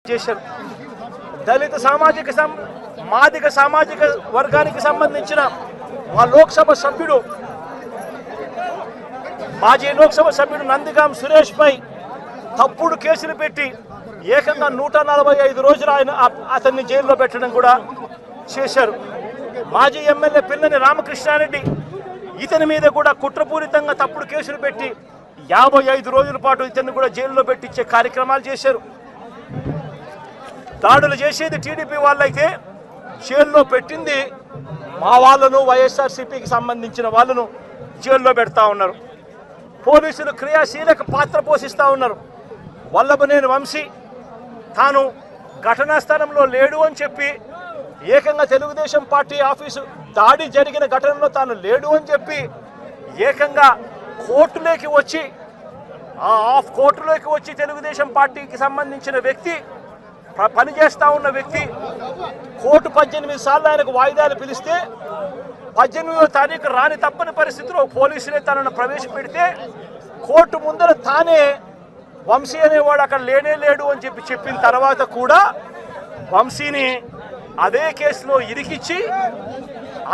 చేశారు. దళిత మాదిగ సామాజిక వర్గానికి సంబంధించిన మా లోక్సభ సభ్యుడు మాజీ లోక్సభ సభ్యుడు నందిగాం సురేష్ పై తప్పుడు కేసులు పెట్టి ఏకంగా 145 రోజులు అతన్ని జైల్లో పెట్టడం కూడా చేశారు. మాజీ ఎమ్మెల్యే పిల్లని రామకృష్ణారెడ్డి ఇతని మీద కూడా కుట్రపూరితంగా తప్పుడు కేసులు పెట్టి 55 రోజుల పాటు ఇతన్ని కూడా జైల్లో పెట్టించే కార్యక్రమాలు చేశారు. దాడులు చేసేది టీడీపీ వాళ్ళైతే జైల్లో పెట్టింది మా వాళ్ళను, వైఎస్ఆర్సీపీకి సంబంధించిన వాళ్ళను జైల్లో పెడతా ఉన్నారు. పోలీసులు క్రియాశీలక పాత్ర పోషిస్తూ ఉన్నారు. వల్లభనేని వంశీ తాను ఘటనా స్థలంలో లేడు అని చెప్పి ఏకంగా తెలుగుదేశం పార్టీ ఆఫీసు దాడి జరిగిన ఘటనలో తాను లేడు అని చెప్పి ఏకంగా కోర్టులోకి వచ్చి తెలుగుదేశం పార్టీకి సంబంధించిన వ్యక్తి, పనిచేస్తూ ఉన్న వ్యక్తి కోర్టు 18 సార్లు ఆయనకు వాయిదాలు పిలిస్తే 18వ తారీఖు రాని తప్పని పరిస్థితిలో పోలీసులే తనను ప్రవేశపెడితే కోర్టు ముందర తానే వంశీ అనేవాడు అక్కడ లేడు అని చెప్పిన తర్వాత కూడా వంశీని అదే కేసులో ఇరికిచ్చి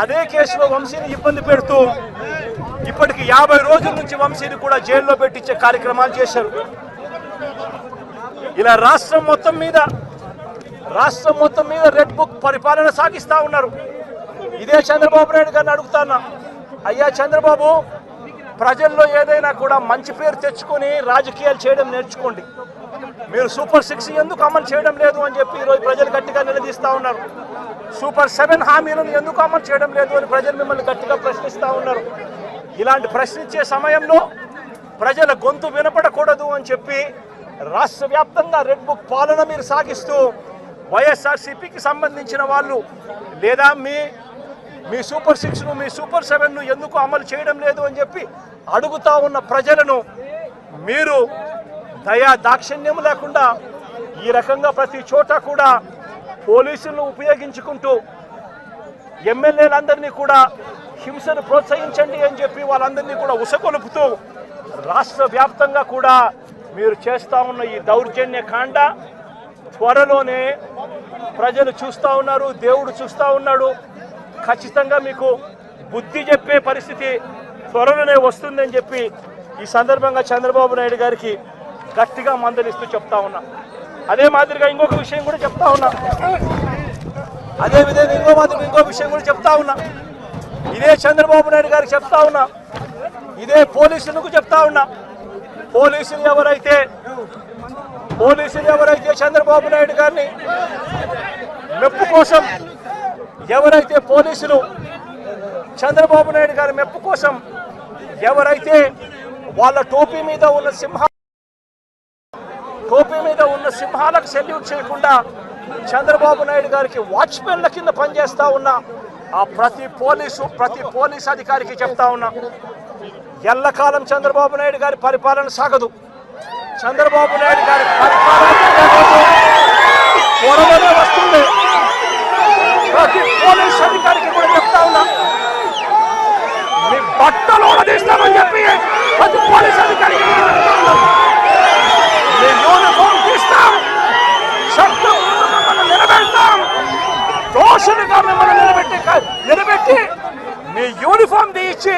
అదే కేసులో వంశీని ఇబ్బంది పెడుతూ ఇప్పటికి 50 రోజుల నుంచి వంశీని కూడా జైల్లో పెట్టించే కార్యక్రమాలు చేశారు. ఇలా రాష్ట్రం మొత్తం మీద రెడ్ బుక్ పరిపాలన సాగిస్తూ ఉన్నారు. ఇదే చంద్రబాబు నాయుడు గారిని అడుగుతాను, అయ్యా చంద్రబాబు, ప్రజల్లో ఏదైనా కూడా మంచి పేరు తెచ్చుకొని రాజకీయాలు చేయడం నేర్చుకోండి. మీరు సూపర్ 6 ఎందుకు అమలు చేయడం లేదు అని చెప్పి ఈరోజు ప్రజలు గట్టిగా నిలదీస్తూ ఉన్నారు. సూపర్ 7 హామీలను ఎందుకు అమలు చేయడం లేదు అని ప్రజలు మిమ్మల్ని గట్టిగా ప్రశ్నిస్తూ ఉన్నారు. ఇలాంటి ప్రశ్నించే సమయంలో ప్రజల గొంతు వినపడకూడదు అని చెప్పి రాష్ట్ర వ్యాప్తంగా రెడ్ బుక్ పాలన మీరు సాగిస్తూ వైఎస్ఆర్సీపీకి సంబంధించిన వాళ్ళు లేదా మీ సూపర్ 6ను, మీ సూపర్ 7ను ఎందుకు అమలు చేయడం లేదు అని చెప్పి అడుగుతా ఉన్న ప్రజలను మీరు దయా దాక్షిణ్యం లేకుండా ఈ రకంగా ప్రతి చోట కూడా పోలీసులను ఉపయోగించుకుంటూ ఎమ్మెల్యేలందరినీ కూడా హింసను ప్రోత్సహించండి అని చెప్పి వాళ్ళందరినీ కూడా ఉసగొలుపుతూ రాష్ట్ర వ్యాప్తంగా కూడా మీరు చేస్తూ ఉన్న ఈ దౌర్జన్య కాండ త్వరలోనే ప్రజలు చూస్తూ ఉన్నారు, దేవుడు చూస్తూ ఉన్నాడు. ఖచ్చితంగా మీకు బుద్ధి చెప్పే పరిస్థితి త్వరలోనే వస్తుందని చెప్పి ఈ సందర్భంగా చంద్రబాబు నాయుడు గారికి గట్టిగా మందలిస్తూ చెప్తా ఉన్నా. అదే మాదిరిగా ఇంకొక విషయం కూడా చెప్తా ఉన్నా. అదేవిధంగా ఇంకో విషయం కూడా చెప్తా ఉన్నా. ఇదే చంద్రబాబు నాయుడు గారికి చెప్తా ఉన్నా, ఇదే పోలీసులకు చెప్తా ఉన్నా. పోలీసులు ఎవరైతే చంద్రబాబు నాయుడు గారిని మెప్పు కోసం చంద్రబాబు నాయుడు గారి మెప్పు కోసం ఎవరైతే వాళ్ళ టోపీ మీద ఉన్న సింహాలకు సెల్యూట్ చేయకుండా చంద్రబాబు నాయుడు గారికి వాచ్మెన్ల కింద పనిచేస్తా ఉన్న ఆ ప్రతి పోలీస్ అధికారికి చెప్తా ఉన్నా, ఎల్లకాలం చంద్రబాబు నాయుడు గారి పరిపాలన సాగదు. చంద్రబాబు నాయుడు గారి పరిపాలన త్వరలోనే వస్తుంది. ప్రతి పోలీస్ అధికారికి కూడా చెప్తా ఉన్నా, మీ బట్టలు తీస్తామని చెప్పి ప్రతి పోలీస్ అధికారికి చెప్తా ఉన్నా, మీ యూనిఫామ్ తీస్తాం, చట్టం మిమ్మల్ని నిలబెడతాం, దోషులుగా మిమ్మల్ని నిలబెట్టి మీ యూనిఫామ్ తీయించి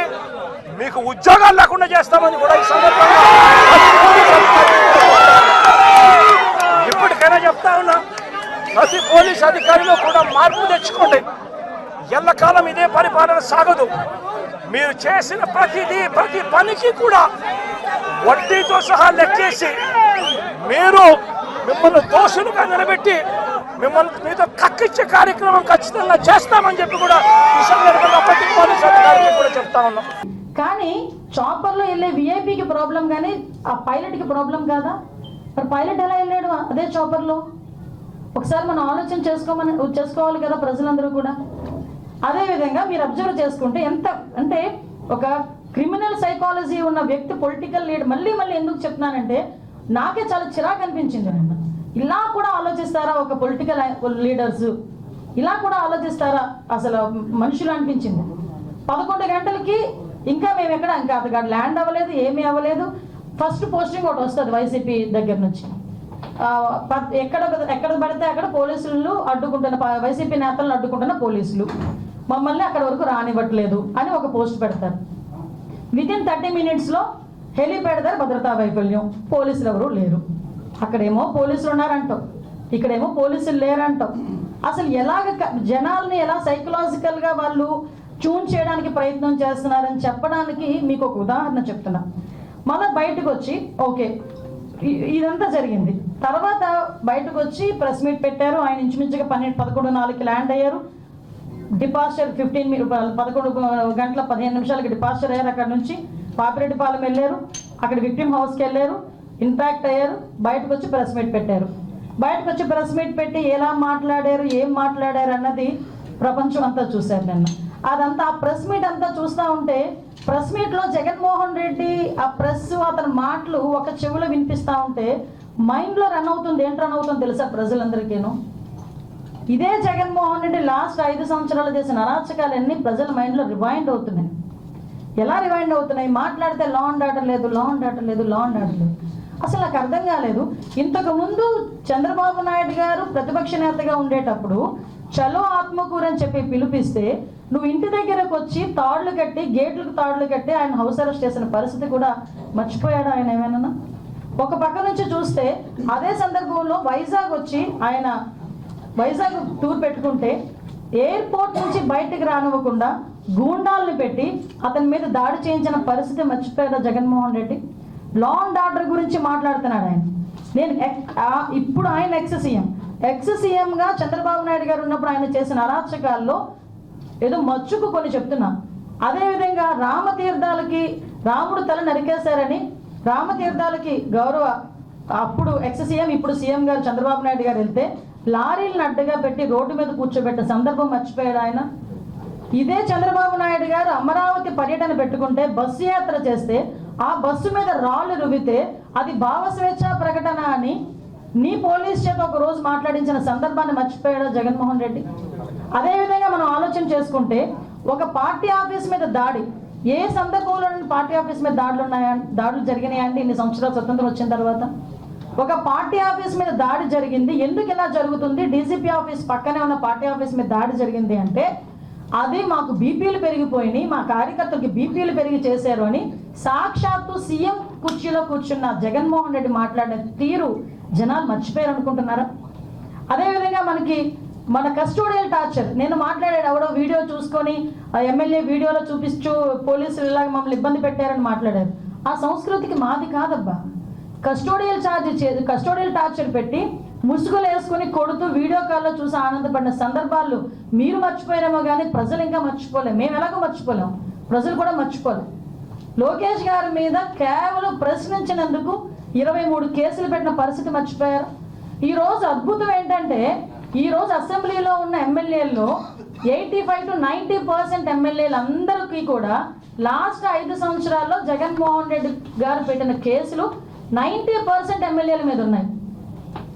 మీకు ఉద్యోగాలు లేకుండా చేస్తామని కూడా ఈ సందర్భంగా ఇప్పటికైనా చెప్తా ఉన్నా, ప్రతి పోలీస్ అధికారిలో కూడా మార్పు తెచ్చుకోండి. ఎల్లకాలం ఇదే పరిపాలన సాగదు. మీరు చేసిన ప్రతి పనికి కూడా వడ్డీతో సహా లెక్కేసి మిమ్మల్ని దోషులుగా నిలబెట్టి మీతో కక్కిచ్చే కార్యక్రమం ఖచ్చితంగా చేస్తామని చెప్పి కూడా ఈ సందర్భంగా ప్రతి పోలీస్ అధికారికి కూడా చెప్తా ఉన్నాం. కానీ చాపర్లో వెళ్ళే విఐపికి ప్రాబ్లం కానీ ఆ పైలట్కి ప్రాబ్లం కాదా? మరి పైలట్ ఎలా వెళ్ళాడు అదే చాపర్లో? ఒకసారి మనం ఆలోచన చేసుకోవాలి కదా ప్రజలందరూ కూడా. అదేవిధంగా మీరు అబ్జర్వ్ చేసుకుంటే ఎంత అంటే ఒక క్రిమినల్ సైకాలజీ ఉన్న వ్యక్తి పొలిటికల్ లీడర్, మళ్ళీ ఎందుకు చెప్తున్నానంటే నాకే చాలా చిరాకు అనిపించింది. నన్ను ఇలా కూడా ఆలోచిస్తారా ఒక పొలిటికల్ లీడర్స్? ఇలా కూడా ఆలోచిస్తారా అసలు మనుషులు అనిపించింది. 11 గంటలకి ఇంకా మేము ఎక్కడ ఇంకా ల్యాండ్ అవ్వలేదు, ఏమీ అవ్వలేదు. ఫస్ట్ పోస్టింగ్ ఒకటి వస్తుంది వైసీపీ దగ్గర నుంచి. ఎక్కడ పడితే అక్కడ పోలీసులు అడ్డుకుంటున్న వైసీపీ నేతలను అడ్డుకుంటున్న పోలీసులు మమ్మల్ని అక్కడ వరకు రానివ్వట్లేదు అని ఒక పోస్ట్ పెడతారు. వితిన్ 30 minutesలో హెలిప్యాడ్ దగ్గర భద్రతా వైఫల్యం, పోలీసులు ఎవరు లేరు. అక్కడేమో పోలీసులు ఉన్నారంటాం, ఇక్కడేమో పోలీసులు లేరంటాం. అసలు ఎలాగ జనాల్ని ఎలా సైకలాజికల్గా వాళ్ళు ట్యూన్ చేయడానికి ప్రయత్నం చేస్తున్నారని చెప్పడానికి మీకు ఒక ఉదాహరణ చెప్తున్నా. మళ్ళీ బయటకు వచ్చి ఓకే ఇదంతా జరిగింది, తర్వాత బయటకు వచ్చి ప్రెస్ మీట్ పెట్టారు. ఆయన ఇంచుమించుగా 11:04 ల్యాండ్ అయ్యారు. డిపార్చర్ 11 గంటల 15 నిమిషాలకి డిపార్చర్ అయ్యారు. అక్కడ నుంచి పాపిరెడ్డిపాలెం వెళ్ళారు, అక్కడ విక్టిమ్ హౌస్కి వెళ్ళారు, ఇంపాక్ట్ అయ్యారు. బయటకు వచ్చి ప్రెస్ మీట్ పెట్టారు. బయటకు వచ్చి ప్రెస్ మీట్ పెట్టి ఎలా మాట్లాడారు, ఏం మాట్లాడారు అన్నది ప్రపంచం అంతా చూశారు నిన్న. అదంతా ఆ ప్రెస్ మీట్ అంతా చూస్తూ ఉంటే ప్రెస్ మీట్లో జగన్మోహన్ రెడ్డి ఆ ప్రెస్ అతని మాటలు ఒక చెవిలో వినిపిస్తూ ఉంటే మైండ్లో రన్ అవుతుంది. ఏంటి రన్ అవుతుంది తెలుసా ప్రజలందరికీను? ఇదే జగన్మోహన్ రెడ్డి లాస్ట్ 5 సంవత్సరాలు చేసిన అరాచకాలన్నీ ప్రజల మైండ్లో రివైండ్ అవుతున్నాయి. ఎలా రివైండ్ అవుతున్నాయి? మాట్లాడితే లా అండ్ ఆర్డర్ లేదు, లా అండ్ ఆర్డర్ లేదు, లా అండ్ ఆర్డర్ లేదు. అసలు నాకు అర్థం కాలేదు. ఇంతకుముందు చంద్రబాబు నాయుడు గారు ప్రతిపక్ష నేతగా ఉండేటప్పుడు చలో ఆత్మకూరు అని చెప్పి పిలిపిస్తే నువ్వు ఇంటి దగ్గరకు వచ్చి తాళ్లు కట్టి, గేట్లకు తాళ్లు కట్టి ఆయన హౌస్ అరెస్ట్ చేసిన పరిస్థితి కూడా మర్చిపోయాడు ఆయన ఏమైనా? ఒక పక్క నుంచి చూస్తే అదే సందర్భంలో వైజాగ్ వచ్చి ఆయన వైజాగ్ టూర్ పెట్టుకుంటే ఎయిర్పోర్ట్ నుంచి బయటికి రానివ్వకుండా గూండాలను పెట్టి అతని మీద దాడి చేయించిన పరిస్థితి మర్చిపోయారా Jaganmohan Reddy? Law and order గురించి మాట్లాడుతున్నాడు ఆయన. నేను ఇప్పుడు ఆయన ఎక్స్ సీఎంగా చంద్రబాబు నాయుడు గారు ఉన్నప్పుడు ఆయన చేసిన అరాచకాల్లో ఏదో మచ్చుకు కొన్ని చెప్తున్నా. అదేవిధంగా రామతీర్థాలకి రాముడు తల నరికేశారని రామతీర్థాలకి గౌరవ అప్పుడు ఎక్స్ సీఎం ఇప్పుడు సీఎం గారు చంద్రబాబు నాయుడు గారు వెళ్తే లారీలను అడ్డగా పెట్టి రోడ్డు మీద కూర్చోబెట్టిన సందర్భం మర్చిపోయాడు ఆయన. ఇదే చంద్రబాబు నాయుడు గారు అమరావతి పర్యటన పెట్టుకుంటే బస్సు యాత్ర చేస్తే ఆ బస్సు మీద రాళ్ళు రువితే అది భావ స్వేచ్ఛ ప్రకటన అని నీ పోలీస్ చేత ఒక రోజు మాట్లాడించిన సందర్భాన్ని మర్చిపోయాడు జగన్మోహన్ రెడ్డి. అదేవిధంగా మనం ఆలోచన చేసుకుంటే ఒక పార్టీ ఆఫీస్ మీద దాడి ఏ సందర్భంలో పార్టీ ఆఫీస్ మీద దాడులు జరిగినాయండి ఇన్ని సంవత్సరాలు స్వతంత్రం వచ్చిన తర్వాత? ఒక పార్టీ ఆఫీస్ మీద దాడి జరిగింది. ఎందుకు ఇలా జరుగుతుంది? డీజీపీ ఆఫీస్ పక్కనే ఉన్న పార్టీ ఆఫీస్ మీద దాడి జరిగింది అంటే అది మాకు బీపీలు పెరిగిపోయినాయి, మా కార్యకర్తలకి బీపీలు పెరిగి చేశారు అని సాక్షాత్తు సీఎం కుర్చీలో కూర్చున్న జగన్మోహన్ రెడ్డి మాట్లాడిన తీరు జనాలు మర్చిపోయారు అనుకుంటున్నారా? అదేవిధంగా మన కస్టోడియల్ టార్చర్ నేను మాట్లాడాడు ఎవడో వీడియో చూసుకొని ఎమ్మెల్యే వీడియోలో చూపిస్తూ పోలీసులు ఇలాగ మమ్మల్ని ఇబ్బంది పెట్టారని మాట్లాడారు. ఆ సంస్కృతికి మాది కాదబ్బా. కస్టోడియల్ టార్చర్ పెట్టి ముసుగులు వేసుకుని కొడుతూ వీడియో కాల్లో చూసి ఆనందపడిన సందర్భాలు మీరు మర్చిపోయారేమో కానీ ప్రజలు ఇంకా మర్చిపోలేం. మేము ఎలాగో మర్చిపోలేం, ప్రజలు కూడా మర్చిపోలేం. లోకేష్ గారి మీద కేవలం ప్రశ్నించినందుకు 23 కేసులు పెట్టిన పరిస్థితి మర్చిపోయారు. ఈరోజు అద్భుతం ఏంటంటే ఈరోజు అసెంబ్లీలో ఉన్న ఎమ్మెల్యేల్లో 85 to 90% ఎమ్మెల్యేలు అందరికీ కూడా లాస్ట్ 5 సంవత్సరాల్లో జగన్మోహన్ రెడ్డి గారు పెట్టిన కేసులు 90% ఎమ్మెల్యేల మీద ఉన్నాయి.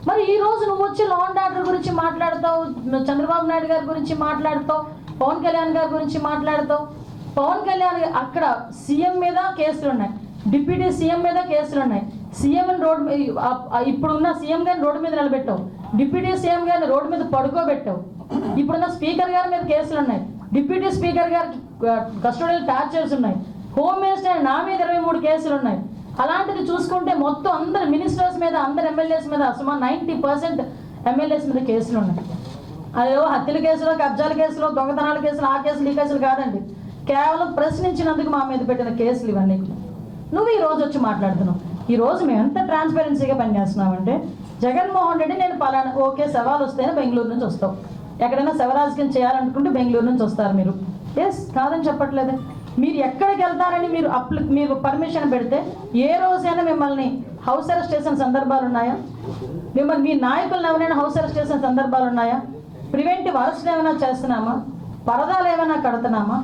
మరి ఈ రోజు నువ్వు వచ్చి లా అండ్ ఆర్డర్ గురించి మాట్లాడతావు, చంద్రబాబు నాయుడు గారి గురించి మాట్లాడతావు, పవన్ కళ్యాణ్ గారి గురించి మాట్లాడతావు. పవన్ కళ్యాణ్ అక్కడ సీఎం మీద కేసులు ఉన్నాయి, డిప్యూటీ సీఎం మీద కేసులు ఉన్నాయి. సీఎం ఇప్పుడున్న సీఎం గారిని రోడ్డు మీద నిలబెట్టావు, డిప్యూటీ సీఎం గారిని రోడ్డు మీద పడుకోబెట్టావు. ఇప్పుడున్న స్పీకర్ గారి మీద కేసులు ఉన్నాయి, డిప్యూటీ స్పీకర్ గారికి కస్టోడియల్ టార్చర్స్ ఉన్నాయి, హోమ్ మినిస్టర్ నా మీద 23 కేసులు ఉన్నాయి. అలాంటిది చూసుకుంటే మొత్తం అందరు మినిస్టర్స్ మీద అందరు ఎమ్మెల్యేస్ మీద సుమారు 90% ఎమ్మెల్యేస్ మీద కేసులు ఉన్నాయి. అదేవో హత్యల కేసులో, కబ్జాల కేసులో, దొంగతనాల కేసులు, ఆ కేసులు ఈ కేసులు కాదండి. కేవలం ప్రశ్నించినందుకు మా మీద పెట్టిన కేసులు ఇవన్నీ. నువ్వు ఈ రోజు వచ్చి మాట్లాడుతున్నావు. ఈ రోజు మేము ఎంత ట్రాన్స్పరెన్సీగా పనిచేస్తున్నామంటే జగన్మోహన్ రెడ్డి నేను పలానా ఓకే సవాల్ వస్తేనే బెంగళూరు నుంచి వస్తావు, ఎక్కడైనా శవరాజకీయం చేయాలనుకుంటే బెంగళూరు నుంచి వస్తారు మీరు. ఎస్ కాదని చెప్పట్లేదే. మీరు ఎక్కడికి వెళ్తారని మీరు పర్మిషన్ పెడితే ఏ రోజైనా మిమ్మల్ని హౌస్ అరెస్ట్ చేసిన సందర్భాలు ఉన్నాయా? మిమ్మల్ని మీ నాయకులను ఎవరైనా హౌస్ అరెస్ట్ చేసిన సందర్భాలు ఉన్నాయా? ప్రివెంటివ్ అరెస్ట్లు ఏమైనా చేస్తున్నామా? పరదాలు ఏమైనా కడుతున్నామా?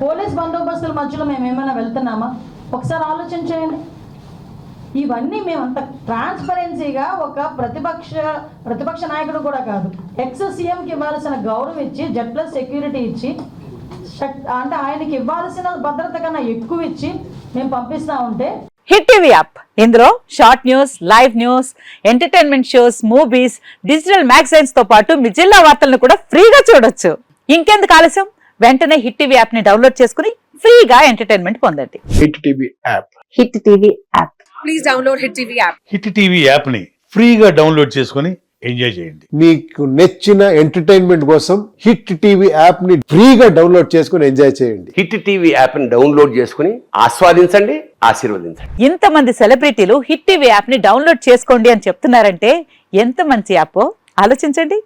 పోలీస్ బందోబస్తుల మధ్యలో మేము ఏమైనా వెళ్తున్నామా? ఒకసారి ఆలోచన చేయండి. ఇవన్నీ మేమంత ట్రాన్స్పరెన్సీగా ఒక ప్రతిపక్ష నాయకుడు కూడా కాదు, ఎక్స్ సీఎంకి ఇవ్వాల్సిన గౌరవం ఇచ్చి Z+ సెక్యూరిటీ ఇచ్చి అంటే ఆయనకి ఇవ్వాల్సిన భద్రత కన్నా ఎక్కువ ఇచ్చి మేము పంపిస్తా ఉంటే హిట్ టీవీ యాప్ ఇందులో short news, live news, entertainment shows, movies, digital magazines తో పాటు మీ జిల్లా వార్తలను కూడా ఫ్రీగా చూడొచ్చు. ఇంకెందుకు ఆలస్యం, వెంటనే హిట్ టీవీ యాప్ ని డౌన్లోడ్ చేసుకుని ఫ్రీగా ఎంటర్టైన్మెంట్ పొందండి. Hit TV app. Hit TV app. Please download Hit TV app. Hit TV యాప్ని ఫ్రీగా డౌన్లోడ్ చేసుకొని ఎంజాయ్ చేయండి. మీకు నచ్చిన ఎంటర్టైన్మెంట్ కోసం హిట్ టీవీ యాప్ ని ఫ్రీగా డౌన్లోడ్ చేసుకుని ఎంజాయ్ చేయండి. హిట్ టీవీ యాప్ని డౌన్లోడ్ చేసుకుని ఆస్వాదించండి, ఆశీర్వదించండి. ఇంతమంది సెలబ్రిటీలు హిట్ టీవీ యాప్ ని డౌన్లోడ్ చేసుకోండి అని చెప్తున్నారంటే ఎంత మంచి యాప్ ఆలోచించండి.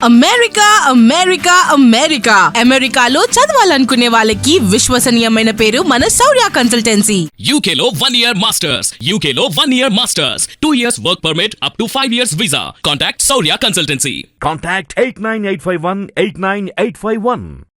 అమెరికా అమెరికా అమెరికా అమెరికాలో చదవాలనుకునే వాళ్ళకి విశ్వసనీయమైన పేరు మన శౌర్య కన్సల్టెన్సీ. UK లో 1 year masters. UK లో 1 year masters. 2 years work permit up to 5 years visa. Contact Saurya Consultancy. Contact 89851 89851.